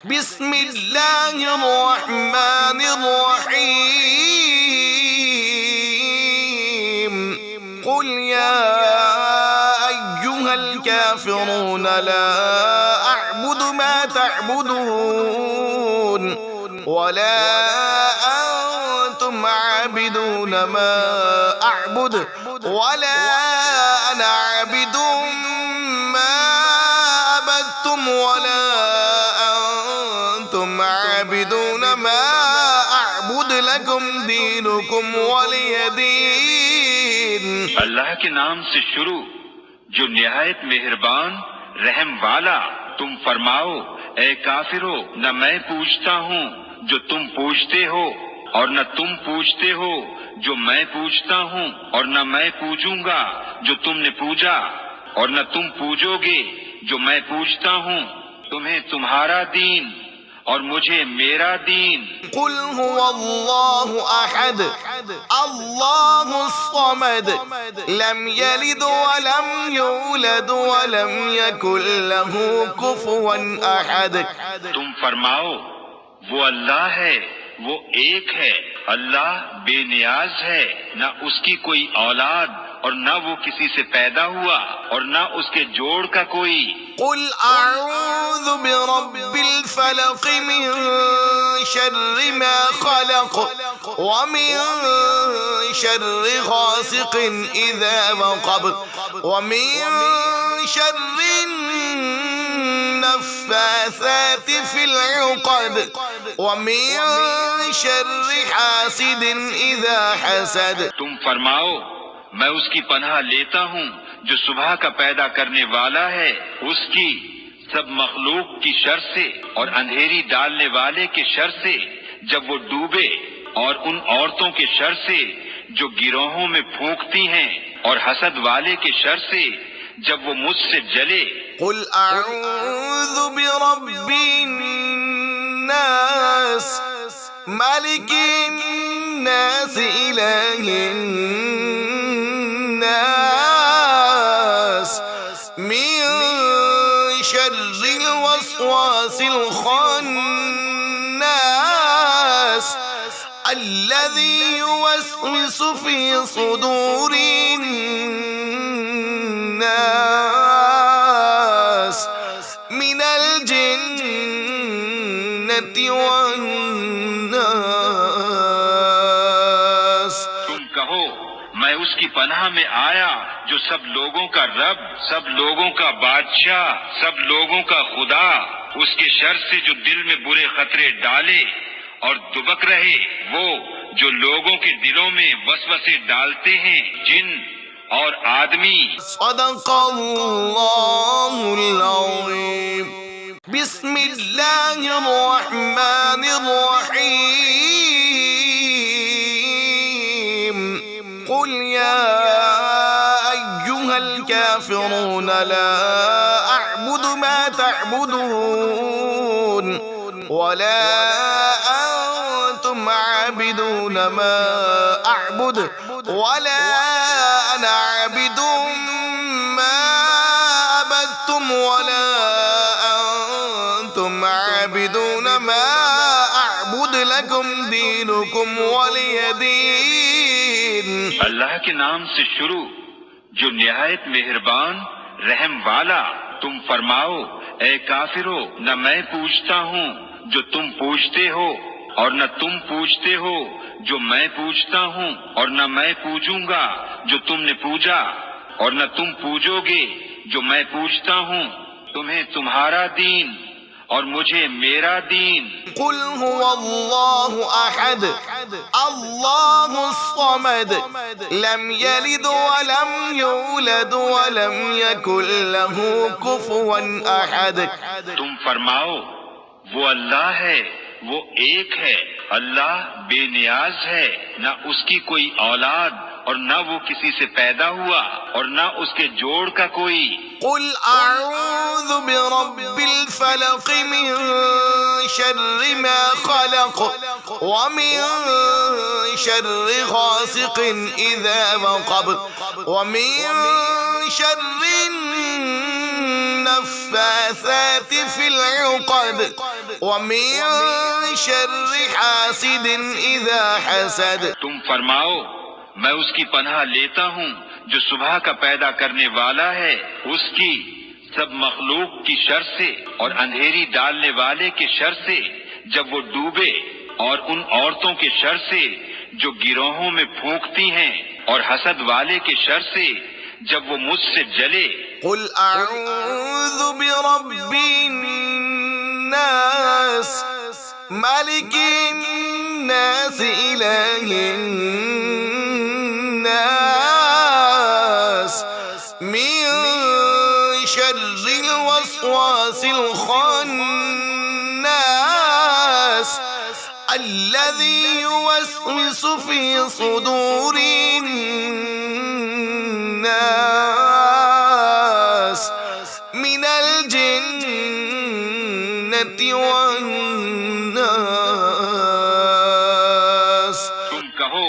बिस्मिल्लाहिर्रहमानिर्रहीम कुल या अय्युहल काफिरून ला अअबुदु मा तअबुदून वला अंतुम आबिदून मा अअबुद वला अना आबिदुम मा अबदतुम वला अंतुम आबिदून मा अअबुद लकुम दीनुकुम वलिय दीन। अल्लाह के नाम से शुरू जो निहायत मेहरबान रहम वाला। तुम फरमाओ, ए काफिरो, न मैं पूछता हूँ जो तुम पूछते हो, और न तुम पूछते हो जो मैं पूछता हूँ, और न मैं पूजूंगा जो तुमने पूजा, और न तुम पूजोगे जो मैं पूछता हूँ। तुम्हें तुम्हारा दीन और मुझे मेरा दीन। कुल हुवल्लाहु अहद अल्लाहुस समद लम यलिद वलम यूलद वलम यकुल लहू कुफुवन अहद। तुम फरमाओ, वो अल्लाह है, वो एक है। अल्लाह बेनियाज है, न उसकी कोई औलाद और न वो किसी से पैदा हुआ और न उसके जोड़ का कोई। कुल अऊज़ु बिरब्बिल फलक़ मिन शर्रि मा खलक़ व मिन शर्रि गासिक़िन इज़ा वक़ब व मिन शर्रि नफ़्फ़ासाति फ़िल उक़द व मिन शर्रि हासिदिन इज़ा हसद। तुम फरमाओ, मैं उसकी पनाह लेता हूँ जो सुबह का पैदा करने वाला है, उसकी सब मखलूक की शर से और अंधेरी डालने वाले के शर से जब वो डूबे, और उन औरतों के शर से जो गिरोहों में फूंकती हैं, और हसद वाले के शर से जब वो मुझसे जले। कुल अऊज़ु बिरब्बिन नास मालिकिन नास इलाहिन नास मिन शर्रिल वस्वासिल खन्नास अल्लज़ी युवस्विसु फी सुदूरिन नास मिनल जिन्नति वन नास। तुम कहो, मैं उसकी पनाह में आया जो सब लोगों का रब, सब लोगों का बादशाह, सब लोगों का खुदा, उसके शर से जो दिल में बुरे खतरे डाले और दुबक रहे, वो जो लोगों के दिलों में वसवसे डालते हैं, जिन और आदमी। सदक़ल्लाहुल अज़ीम। बिस्मिल्लाहिर्रहमानिर्रहीम कुल या अय्युहल काफिरून ला अअबुदु मा तअबुदून वला अंतुम आबिदून मा अअबुद वला अना आबिदुम मा अबदतुम वला अंतुम आबिदून मा अअबुद लकुम दीनुकुम वलिय दीन। अल्लाह के नाम से शुरू जो निहायत मेहरबान रहम वाला। तुम फरमाओ, ए काफिरो, न मैं पूछता हूँ जो तुम पूछते हो, और न तुम पूछते हो जो मैं पूछता हूँ, और न मैं पूजूंगा जो तुमने पूजा, और न तुम पूजोगे जो मैं पूछता हूँ। तुम्हें तुम्हारा दीन और मुझे मेरा दीन। कुल हुवल्लाहु अहद अल्लाहुस समद लम यलिद वलम यूलद वलम यकुल लहू कुफुवन अहद। तुम फरमाओ, वो अल्लाह है, वो एक है। अल्लाह बेनियाज है, न उसकी कोई औलाद और न वो किसी से पैदा हुआ और न उसके जोड़ का कोई। कुल अऊज़ु बिरब्बिल फलक़ मिन शर्रि मा खलक़ व मिन शर्रि गासिक़िन इज़ा वक़ब व मिन शर्रि नफ़्फ़ासाति النفاثات في العقد ومن شر حاسد إذا حسد। तुम फरमाओ मैं उसकी पनाह लेता हूँ जो सुबह का पैदा करने वाला है, उसकी सब मखलूक की शर से और अंधेरी डालने वाले के शर से जब वो डूबे, और उन औरतों के शर से जो गिरोहों में फूंकती हैं, और हसद वाले के शर से जब वो मुझसे जले। कुल अऊज़ु बिरब्बिन नास मालिकिन नास इलाहिन नास मिन शर्रिल वस्वासिल खन्नास अल्लज़ी युवस्विसु फी सुदूरिन नास मिनल जिन्नति वन्नास। तुम कहो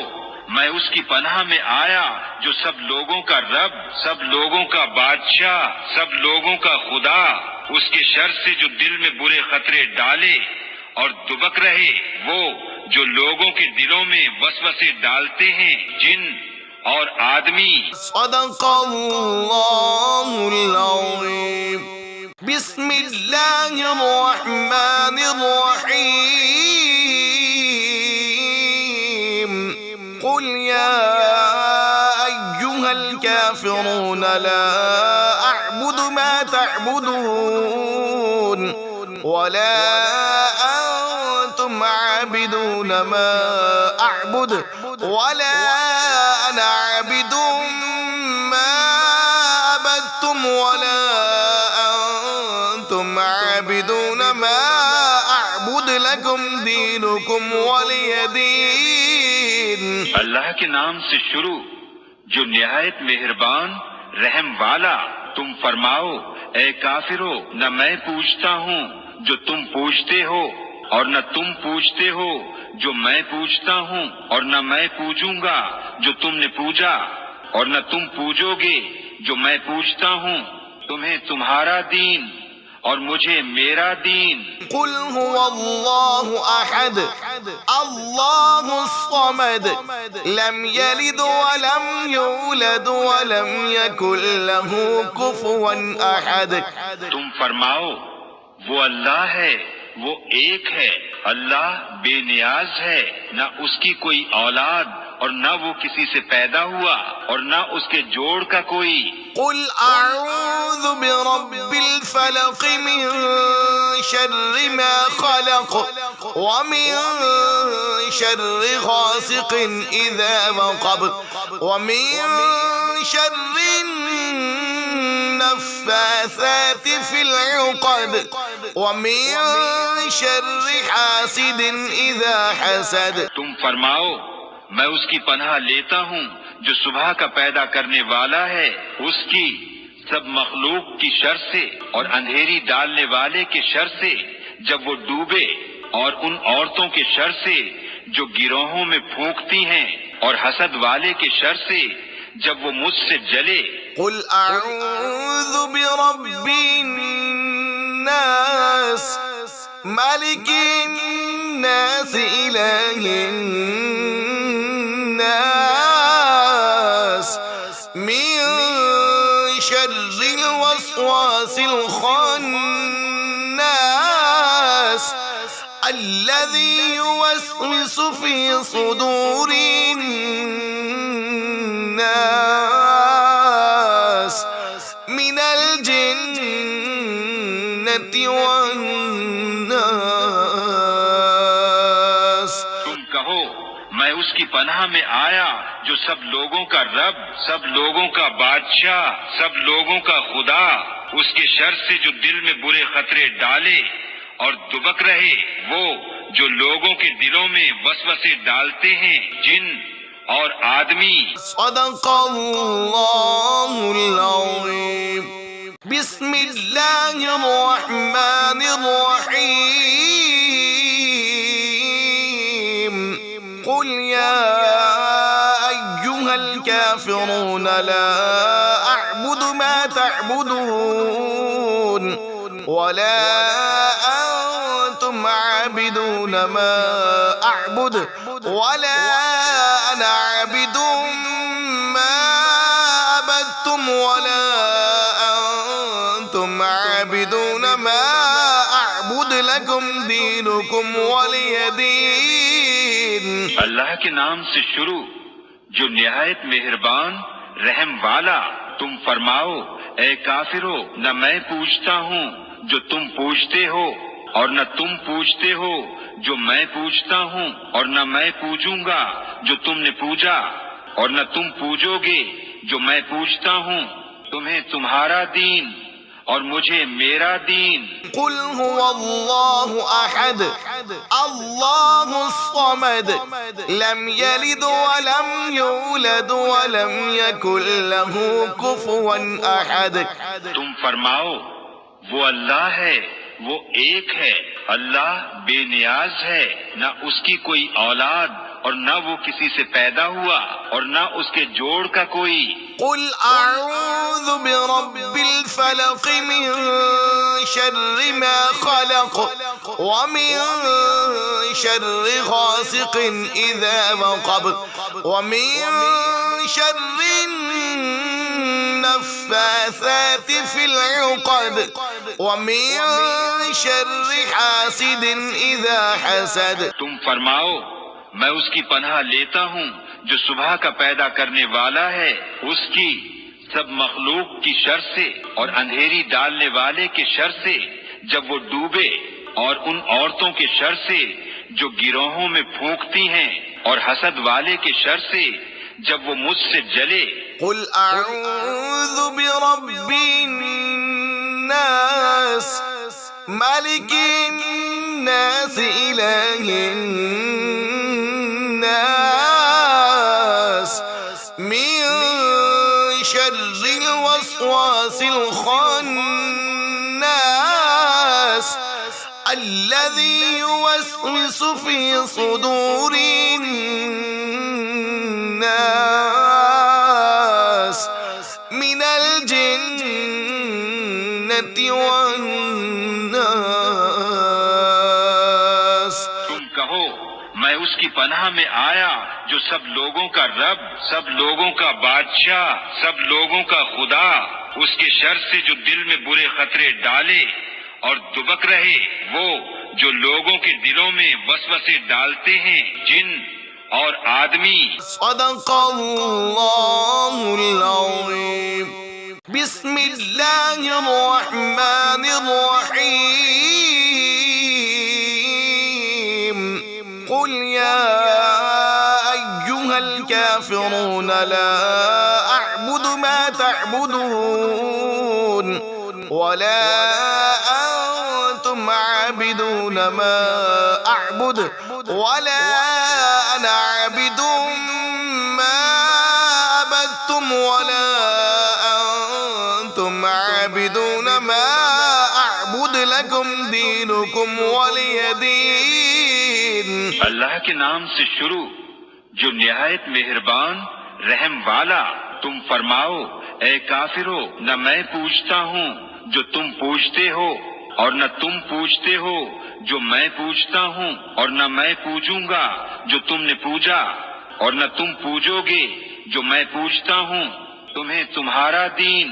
मैं उसकी पनाह में आया जो सब लोगों का रब, सब लोगों का बादशाह, सब लोगों का खुदा, उसके शर से जो दिल में बुरे खतरे डाले और दुबक रहे, वो जो लोगों के दिलों में वसवसे डालते हैं, जिन और आदमी। सदक़ल्लाहुल अज़ीम। बिस्मिल्लाहिर रहमानिर रहीम। कुल या अय्युहल काफ़िरून ला अअबुदु मा तअबुदून वला अंतुम आबिदून मा अअबुद वला أنا عابد ما عبدتم ولا أنتم عابدون ما أعبد لكم دينكم ولي دين। अल्लाह के नाम से शुरू जो निहायत मेहरबान रहम वाला। तुम फरमाओ ए काफिरो, न मैं पूछता हूँ जो तुम पूछते हो, और न तुम पूछते हो जो मैं पूछता हूँ, और न मैं पूजूंगा जो तुमने पूजा, और न तुम पूजोगे जो मैं पूछता हूँ। तुम्हें तुम्हारा दीन और मुझे मेरा दीन। कुल हुवल्लाहु अहद अल्लाहु स्समद लम यलिद वलम यूलद वलम यकुल लहू कुफुवन अहद। तुम फरमाओ वो अल्लाह है, वो एक है, अल्लाह बेनियाज है, न उसकी कोई औलाद और न वो किसी से पैदा हुआ और न उसके जोड़ का कोई। कुल अऊज़ु बिरब्बिल फलक़ मिन शर्रि मा खलक़ व मिन शर्रि गासिक़िन इज़ा वक़ब व मिन शर्रि नफ़्फ़ाथाति फ़िल उक़द व मिन शर्रि हासिदिन इज़ा हसद। तुम फरमाओ मैं उसकी पनाह लेता हूँ जो सुबह का पैदा करने वाला है, उसकी सब मखलूक की शर से और अंधेरी डालने वाले के शर से जब वो डूबे, और उन औरतों के शर से जो गिरोहों में फूंकती हैं, और हसद वाले के शर से जब वो मुझसे जले। कुल अऊज़ु बिरब्बिन नास मालिकिन नास इलाहिन नास मिन शर्रिल वस्वासिल खन्नास अल्लज़ी युवस्विसु फी सुदूरिन नास मिनल जिन्नति वन्नास। तुम कहो मैं उसकी पनाह में आया जो सब लोगों का रब, सब लोगों का बादशाह, सब लोगों का खुदा, उसके शर से जो दिल में बुरे खतरे डाले और दुबक रहे, वो जो लोगों के दिलों में वसवसे डालते हैं, जिन और आदमी। सदक़ल्लाहुल अज़ीम। बिस्मिल्लाहिर रहमानिर रहीम। कुल या अय्युहल काफ़िरून ला अअबुदु मा तअबुदून ولا أنتم عابدون ما أعبد ولا أنا عابد ما عبدتم ولا أنتم عابدون ما أعبد لكم دينكم ولي دين। अल्लाह के नाम से शुरू जो निहायत मेहरबान रहम वाला। तुम फरमाओ ए काफिरो, न मैं पूछता हूँ जो तुम पूछते हो और न तुम पूछते हो जो मैं पूछता हूँ, और न मैं पूजूंगा जो तुमने पूजा और न तुम पूजोगे जो मैं पूछता हूँ। तुम्हें तुम्हारा दीन और मुझे मेरा दीन। कुल हुवल्लाहु अहद अल्लाहुस समद लम यलिद वलम यूलद वलम यकुल लहू कुफुवन अहद। तुम फरमाओ वो अल्लाह है, वो एक है। अल्लाह बेनियाज है, न उसकी कोई औलाद और न वो किसी से पैदा हुआ और न उसके जोड़ का कोई। कुल अऊज़ु बिरब्बिल फलक़ मिन शर्रि मा खलक़ व मिन शर्रि गासिक़िन इज़ा वक़ब व मिन शर्रि नफ़्फ़ाथाति फ़िल उक़द व मिन शर्रि हासिदिन इज़ा हसद। तुम फरमाओ मैं उसकी पनाह लेता हूँ जो सुबह का पैदा करने वाला है, उसकी सब मखलूक की शर से और अंधेरी डालने वाले के शर से जब वो डूबे, और उन औरतों के शर से जो गिरोहों में फूंकती हैं, और हसद वाले के शर से जब वो मुझसे जले। कुल अऊज़ु बिरब्बिन नास मालिकिन नास इलाहिन नास मिन शर्रिल वस्वासिल खन्नास अल्लज़ी युवस्विसु फी सुदूरिन नास मिनल जिन्नति वन नास। तुम कहो मैं उसकी पनाह में आया जो सब लोगों का रब, सब लोगों का बादशाह, सब लोगों का खुदा, उसके शर से जो दिल में बुरे खतरे डाले और दुबक रहे, वो जो लोगों के दिलों में वसवसे डालते हैं, जिन और आदमी। सदक़ल्लाहुल अज़ीम। बिस्मिल्लाहिर रहमानिर रहीम। कुल या अय्युहल काफिरून ला अअबुदु मा तअबुदून वला अंतुम आबिदून मा अअबुद वला अना आबिदुम मा अबदतुम वला अंतुम आबिदून मा अअबुद लकुम दीनुकुम वलिय दीन। अल्लाह के नाम से शुरू जो निहायत मेहरबान रहम वाला। तुम फरमाओ ए काफिरो, न मैं पूछता हूँ जो तुम पूछते हो और न तुम पूछते हो जो मैं पूछता हूँ, और न मैं पूजूंगा जो तुमने पूजा और न तुम पूजोगे जो मैं पूछता हूँ। तुम्हें तुम्हारा दीन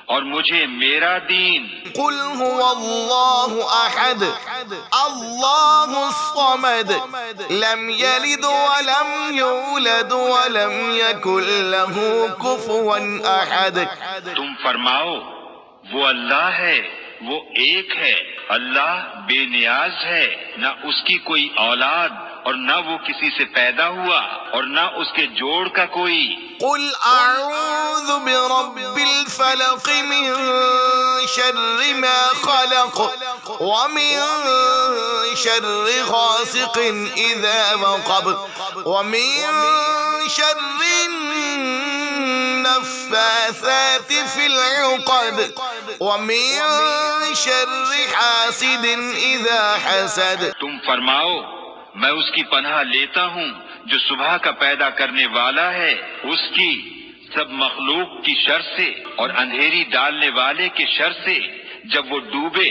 और मुझे मेरा दीन। कुल हुवल्लाहु अहद अल्लाहुस समद लम यलिद वलम यूलद वलम यकुल लहू कुफुवन अहद। तुम फरमाओ वो अल्लाह है, वो एक है। अल्लाह बेनियाज है, न उसकी कोई औलाद और न वो किसी से पैदा हुआ और न उसके जोड़ का कोई। कुल अऊज़ु बिरब्बिल फलक़ मिन शर्रि मा खलक़ व मिन शर्रि गासिक़िन इज़ा वक़ब व मिन शर्रि नफ़्फ़ाथाति फ़िल उक़द व मिन शर्रि हासिदिन इज़ा हसद। तुम फरमाओ मैं उसकी पनाह लेता हूँ जो सुबह का पैदा करने वाला है, उसकी सब मखलूक की शर से और अंधेरी डालने वाले के शर से जब वो डूबे,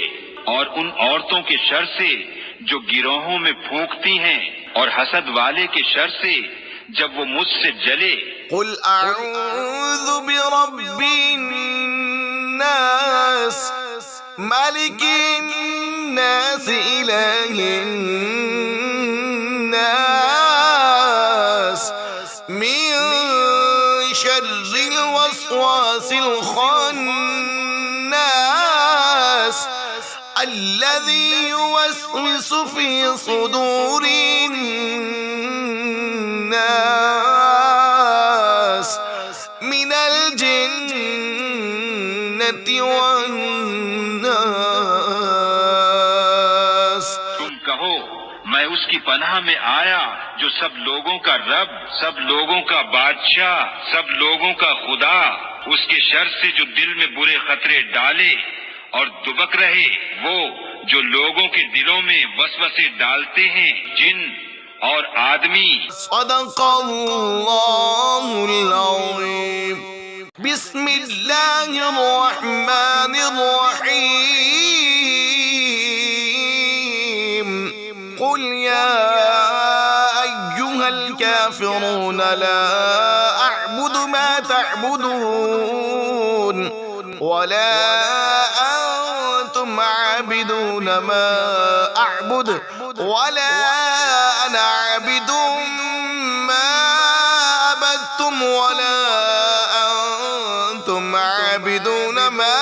और उन औरतों के शर से जो गिरोहों में फूंकती हैं और हसद वाले के शर से जब वो मुझसे जले। कुल अऊज़ु बिरब्बिन नास मालिकिन नास इलाहिन नास मिन शर्रिल वस्वासिल खन्नास अल्लज़ी युवस्विसु फी सुदूरिन नास मिनल जिन्नति वन्नास। तुम कहो मैं उसकी पनाह में आया जो सब लोगों का रब, सब लोगों का बादशाह, सब लोगों का खुदा, उसके शर से जो दिल में बुरे खतरे डाले और दुबक रहे, वो जो लोगों के दिलों में वसवसे डालते हैं, जिन और आदमी। सदक़ल्लाहुल अज़ीम। बिस्मिल्लाहिर रहमानिर रहीम। कुल या अय्युहल काफ़िरून ला अअबुदु मा तअबुदून वला अंतुम आबिदून मा अअबुद वला अना आबिदुम मा अबदतुम वला अंतुम आबिदून मा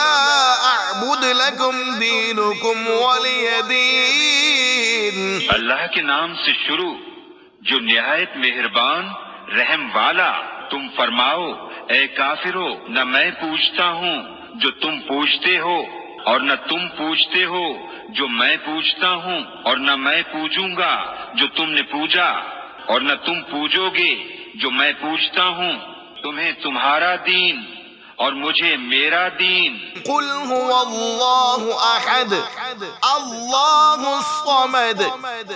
अअबुद लकुम दीनुकुम वलिय दीन। अल्लाह के नाम से शुरू जो निहायत मेहरबान रहम वाला। तुम फरमाओ ए काफिरो, न मैं पूछता हूँ जो तुम पूछते हो और न तुम पूछते हो जो मैं पूछता हूँ, और न मैं पूछूंगा जो तुमने पूछा और न तुम पूछोगे जो मैं पूछता हूँ। तुम्हें तुम्हारा दीन और मुझे मेरा दीन। कुल हुवल्लाहु अहद अल्लाहु समद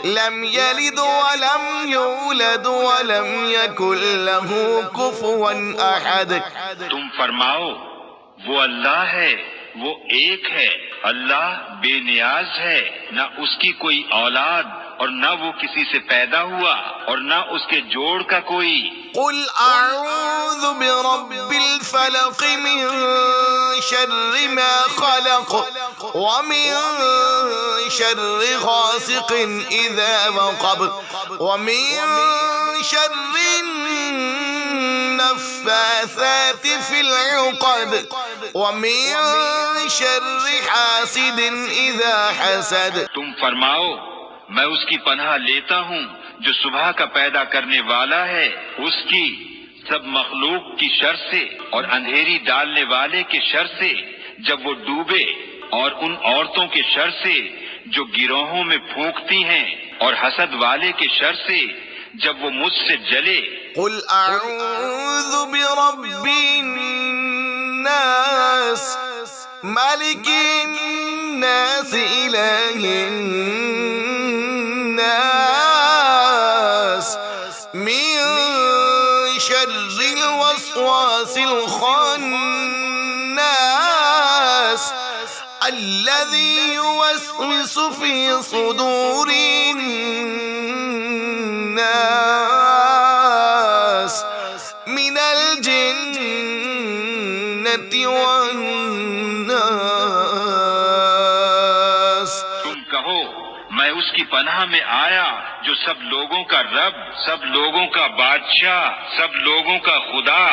लम यलिद वलम यूलद वलम यकुल लहू कुफुवन अहद। तुम फरमाओ वो अल्लाह है, वो एक है, अल्लाह बेनियाज है, न उसकी कोई औलाद और न वो किसी से पैदा हुआ और न उसके जोड़ का कोई। कुल अऊज़ु बिरब्बिल फलक़ मिन शर्रि मा खलक़ व मिन शर्रि गासिक़िन इज़ा वक़ब व मिन शर्रि नफ़्फ़ासाति फ़िल उक़द व मिन शर्रि हासिदिन इज़ा हसद। तुम फरमाओ मैं उसकी पनाह लेता हूँ जो सुबह का पैदा करने वाला है, उसकी सब मखलूक की शर से और अंधेरी डालने वाले के शर से जब वो डूबे, और उन औरतों के शर से जो गिरोहों में फूंकती हैं और हसद वाले के शर से जब वो मुझसे जले। कुल अऊज़ु बिरब्बिन नास मालिकिन नास इलाहिन नास मिन शर्रिल वस्वासिल खन्नास अल्लज़ी युवस्विसु फी सुदूरिन नास मिनल जिन्नति वन्नास। तुम कहो मैं उसकी पनाह में आया जो सब लोगों का रब, सब लोगों का बादशाह, सब लोगों का खुदा,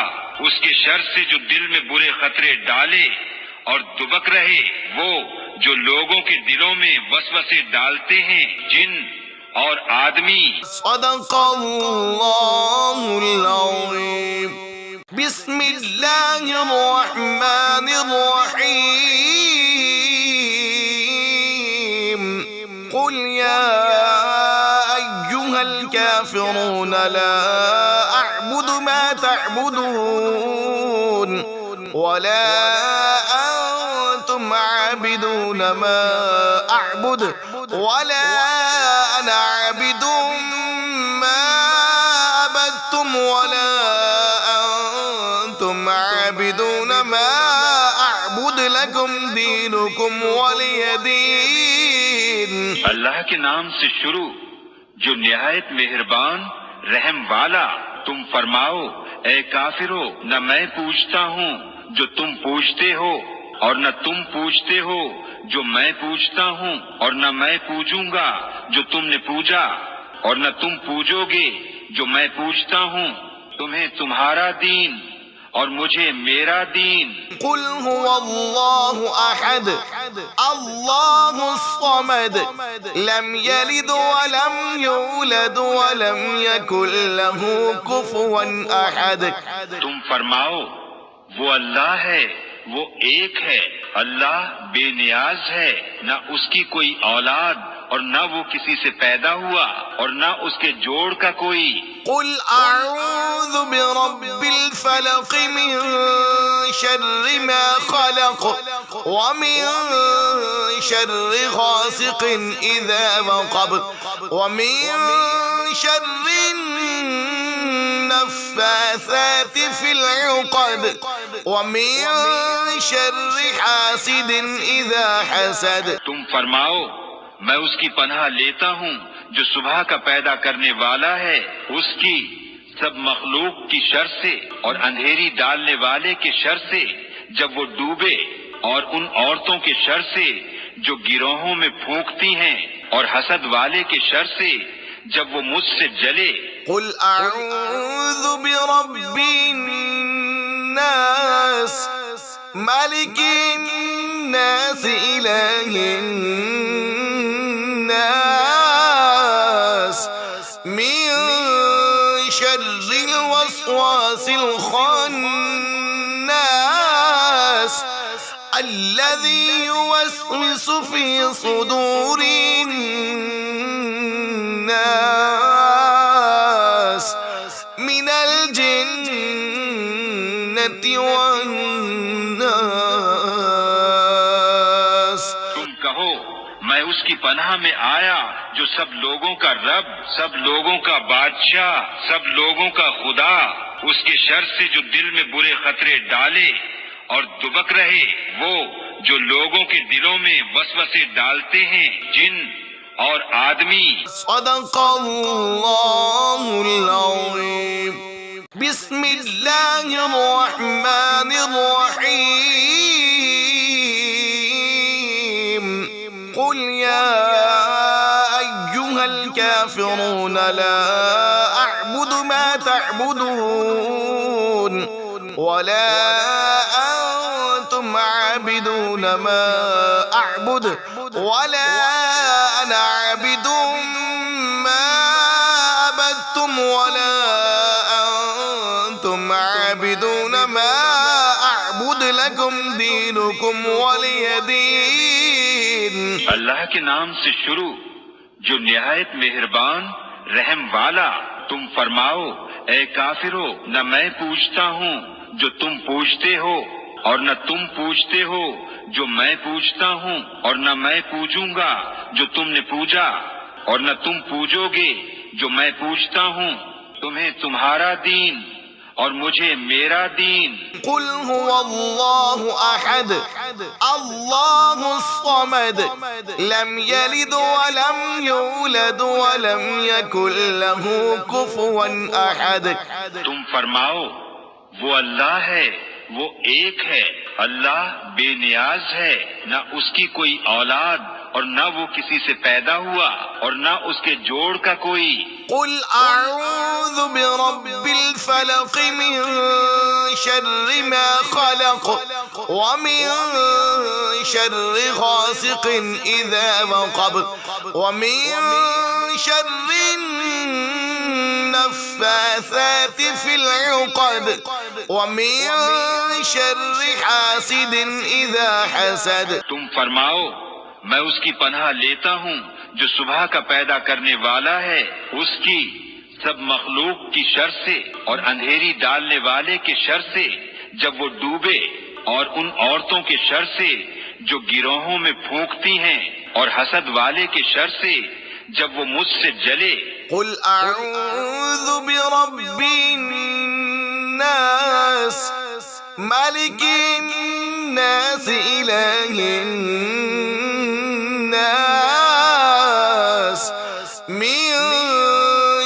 उसके शर से जो दिल में बुरे खतरे डाले और दुबक रहे, वो जो लोगों के दिलों में वसवसे डालते हैं, जिन और आदमी। सदक़ल्लाहुल अज़ीम। बिस्मिल्लाहिर रहमानिर रहीम। कुल या अय्युहल काफ़िरून ला अअबुदु मा तअबुदून वला अंतुम आबिदून मा अअबुद वला अना आबिदुम मा अबदतुम वला अंतुम आबिदून मा अअबुद लकुम दीनुकुम वलिय दीन। अल्लाह के नाम से शुरू जो निहायत मेहरबान रहम वाला। तुम फरमाओ ए काफिरो, न मैं पूछता हूँ जो तुम पूछते हो, और न तुम पूछते हो जो मैं पूछता हूँ, और न मैं पूजूंगा जो तुमने पूजा, और न तुम पूजोगे जो मैं पूछता हूँ। तुम्हें तुम्हारा दीन और मुझे मेरा दीन। कुल हुवल्लाहु अहद अल्लाहुस समद लम यलिद वलम यूलद वलम यकुल लहू कुफुवन अहद। तुम फरमाओ वो अल्लाह है, वो एक है। अल्लाह बेनियाज है, न उसकी कोई औलाद और न वो किसी से पैदा हुआ और न उसके जोड़ का कोई। कुल अऊज़ु बिरब्बिल फलक़ मिन शर्रि मा खलक़ व मिन शर्रि गासिक़िन इज़ा वक़ब व मिन शर्रि नफ़्फ़ाथाति फ़िल उक़द व मिन शर्रि हासिदिन इज़ा हसद। तुम फरमाओ मैं उसकी पनाह लेता हूँ जो सुबह का पैदा करने वाला है, उसकी सब मखलूक की शर से, और अंधेरी डालने वाले के शर से जब वो डूबे, और उन औरतों के शर से जो गिरोहों में फूंकती हैं, और हसद वाले के शर से जब वो मुझसे जले। कुल अऊज़ु बिरब्बिन नास मालिकिन नास इलाहिन नास मिन शर्रिल वस्वासिल खन्नास अल्लज़ी युवस्विसु फी सुदूरिन नास मिनल जिन्नति वन नास। तुम कहो मैं उसकी पनाह में आया जो सब लोगों का रब, सब लोगों का बादशाह, सब लोगों का खुदा, उसके शर से जो दिल में बुरे खतरे डाले और दुबक रहे, वो जो लोगों के दिलों में वसवसे डालते हैं, जिन और आदमी। सदक़ल्लाहुल अज़ीम। बिस्मिल्लाहिर रहमानिर रहीम। कुल या अय्युहल काफिरून ला अअबुदु मा तअबुदून वला अंतुम आबिदून मा अअबुदु वला अना आबिदुम मा अबदतुम वला अंतुम आबिदून मा अअबुदु लकुम दीनुकुम वलिय दीन। अल्लाह के नाम से शुरू जो निहायत मेहरबान रहम वाला। तुम फरमाओ ए काफिरो, न मैं पूछता हूँ जो तुम पूछते हो, और न तुम पूछते हो जो मैं पूछता हूँ, और न मैं पूजूंगा जो तुमने पूजा, और न तुम पूजोगे जो मैं पूछता हूँ। तुम्हें तुम्हारा दीन और मुझे मेरा दीन। कुल हुवल्लाहु अहद अल्लाहुस समद लम यलिद वलम यूलद वलम यकुल लहू कुफुवन अहद। तुम फरमाओ वो अल्लाह है, वो एक है। अल्लाह बेनियाज है, न उसकी कोई औलाद और न वो किसी से पैदा हुआ और न उसके जोड़ का कोई। कुल अऊज़ु बिरब्बिल फलक़ मिन शर्रि मा खलक़ व मिन शर्रि गासिक़िन इज़ा वक़ब व मिन शर्रि नफ़्फ़ाथाति फ़िल उक़द व मिन शर्रि हासिदिन इज़ा हसद। तुम फरमाओ मैं उसकी पनाह लेता हूँ जो सुबह का पैदा करने वाला है, उसकी सब मखलूक की शर से, और अंधेरी डालने वाले के शर से जब वो डूबे, और उन औरतों के शर से जो गिरोहों में फूंकती हैं, और हसद वाले के शर से जब वो मुझसे जले। कुल अऊज़ु बिरब्बिन नास मालिकिन الناس إله الناس من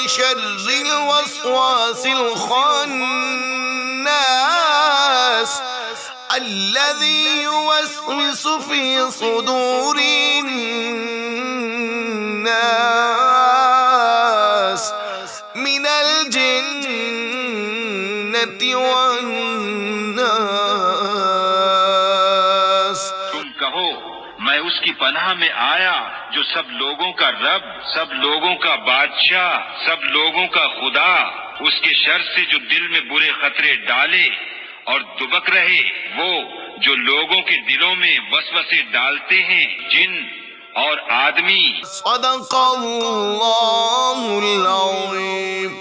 شر الوسواس الخناس الذي يوسوس في صدور الناس من الجنة والناس। तुम कहो मैं उसकी पनाह में आया जो सब लोगों का रब, सब लोगों का बादशाह, सब लोगों का खुदा, उसके शर से जो दिल में बुरे खतरे डाले और दुबक रहे, वो जो लोगों के दिलों में वसवसे डालते हैं, जिन और आदमी। सदक़ल्लाहुल अज़ीम।